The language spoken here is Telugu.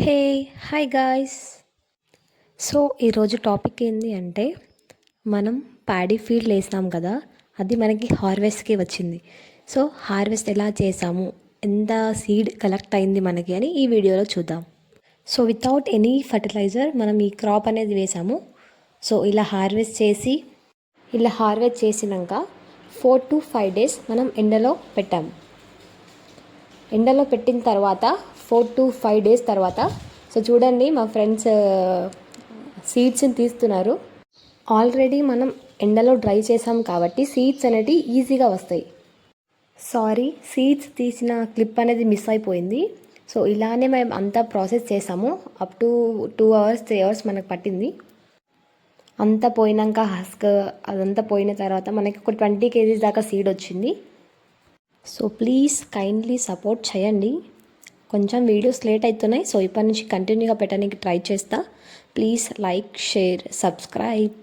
Hey hi guys. సో ఈరోజు టాపిక్ ఏంటి అంటే మనం ప్యాడీ ఫీల్డ్ వేసాం కదా, అది మనకి హార్వెస్ట్కి వచ్చింది. సో హార్వెస్ట్ ఎలా చేసాము, ఎంత సీడ్ కలెక్ట్ అయింది మనకి అని ఈ వీడియోలో చూద్దాం. సో వితౌట్ ఎనీ ఫర్టిలైజర్ మనం ఈ క్రాప్ అనేది వేసాము. సో ఇలా హార్వెస్ట్ చేసినాక 4 to 5 days మనం ఎండలో పెట్టాము. ఎండలో పెట్టిన తర్వాత 4 to 5 days తర్వాత సో చూడండి, మా ఫ్రెండ్స్ సీడ్స్ని తీస్తున్నారు. ఆల్రెడీ మనం ఎండలో డ్రై చేసాం కాబట్టి సీడ్స్ అనేవి ఈజీగా వస్తాయి. సారీ, సీడ్స్ తీసిన క్లిప్ అనేది మిస్ అయిపోయింది. సో ఇలానే మేము అంతా ప్రాసెస్ చేసాము. అప్ టు 2 hours 3 hours మనకు పట్టింది. అంతా పోయినాక హస్క్ అదంతా పోయిన తర్వాత మనకి ఒక 20 kgs దాకా సీడ్ వచ్చింది. సో ప్లీజ్ కైండ్లీ సపోర్ట్ చేయండి. కొంచెం వీడియోస్ లేట్ అవుతున్నాయి, సో ఇప్పటి నుంచి కంటిన్యూగా పెట్టడానికి ట్రై చేస్తా. Please like, share, subscribe.